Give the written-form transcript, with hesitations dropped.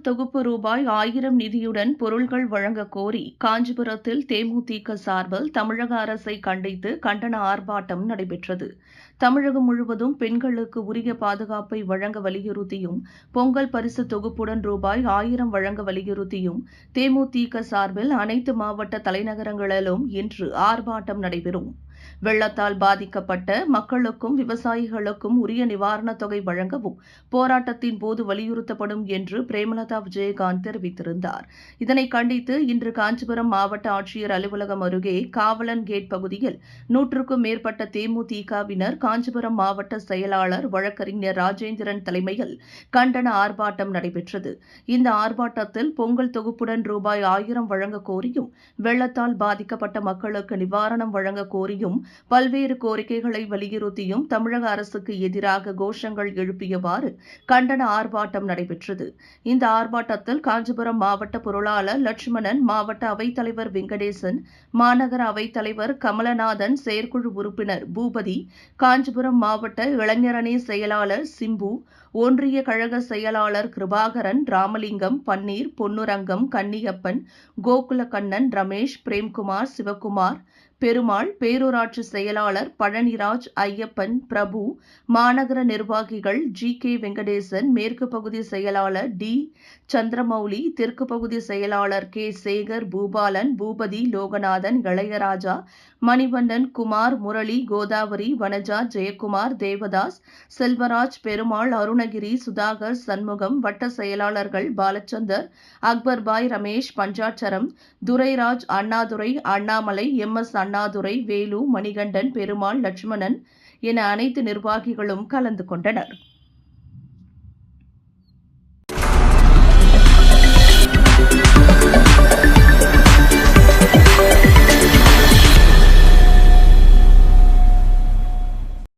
பொங்கல் தொகுப்பு ரூபாய் 1000 நிதியுடன் பொருட்கள் வழங்கக் கோரி காஞ்சிபுரத்தில் தேமுதிக சார்பில் தமிழக அரசை கண்டித்து கண்டன ஆர்ப்பாட்டம் நடைபெற்றது. தமிழகம் முழுவதும் பெண்களுக்கு உரிய பாதுகாப்பை வழங்க வலியுறுத்தியும், பொங்கல் பரிசு தொகுப்புடன் ரூபாய் 1000 வழங்க வலியுறுத்தியும் தேமுதிக சார்பில் அனைத்து மாவட்ட தலைநகரங்களிலும் இன்று ஆர்ப்பாட்டம் நடைபெறும். வெள்ளத்தால் பாதிக்கப்பட்ட மக்களுக்கும் விவசாயிகளுக்கும் உரிய நிவாரணத் தொகை வழங்கவும் போராட்டத்தின் போது வலியுறுத்தப்படும் என்று பிரேமலதா விஜயகாந்த் தெரிவித்திருந்தார். இதனை கண்டித்து இன்று காஞ்சிபுரம் மாவட்ட ஆட்சியர் அலுவலகம் அருகே காவலன் கேட் பகுதியில் 100க்கும் மேற்பட்ட தேமுதிகவினர், காஞ்சிபுரம் மாவட்ட செயலாளர் வழக்கறிஞர் ராஜேந்திரன் தலைமையில் கண்டன ஆர்ப்பாட்டம் நடைபெற்றது. இந்த ஆர்ப்பாட்டத்தில் பொங்கல் தொகுப்புடன் ரூபாய் 1000 வழங்க கோரியும், வெள்ளத்தால் பாதிக்கப்பட்ட மக்களுக்கு நிவாரணம் வழங்க கோரியும், பல்வேறு கோரிக்கைகளை வலியுறுத்தியும் தமிழக அரசுக்கு எதிராக கோஷங்கள் எழுப்பியவாறு கண்டன ஆர்ப்பாட்டம் நடைபெற்றது. இந்த ஆர்ப்பாட்டத்தில் காஞ்சிபுரம் மாவட்ட பொருளாளர் லட்சுமணன், மாவட்ட அவைத்தலைவர் வெங்கடேசன், மாநகர அவைத்தலைவர் கமலநாதன், செயற்குழு உறுப்பினர் பூபதி, காஞ்சிபுரம் மாவட்ட இளைஞரணி செயலாளர் சிம்பு, ஒன்றிய கழக செயலாளர் கிருபாகரன், ராமலிங்கம், பன்னீர், பொன்னுரங்கம், கன்னியப்பன், கோகுலக்கண்ணன், ரமேஷ், பிரேம்குமார், சிவக்குமார், பெருமாள், பேரூராட்சி செயலாளர் பழனிராஜ், ஐயப்பன், பிரபு, மாநகர நிர்வாகிகள் ஜி.கே. வெங்கடேசன், மேற்கு பகுதி செயலாளர் டி. சந்திரமௌலி, தெற்கு பகுதி செயலாளர் கே. சேகர், பூபாலன், பூபதி, லோகநாதன், இளையராஜா, மணிவண்ணன், குமார், முரளி, கோதாவரி, வனஜா, ஜெயக்குமார், தேவதாஸ், செல்வராஜ், பெருமாள், அருணகிரி, சுதாகர், சண்முகம், வட்ட செயலாளர்கள் பாலச்சந்தர், அக்பர்பாய், ரமேஷ், பஞ்சாட்சரம், துரைராஜ், அண்ணாதுரை, அண்ணாமலை, எம்.எஸ். அண்ணாதுரை, வேலு, மணிகண்டன், பெருமாள், லட்சுமணன் என அனைத்து நிர்வாகிகளும் கலந்து கொண்டனர்.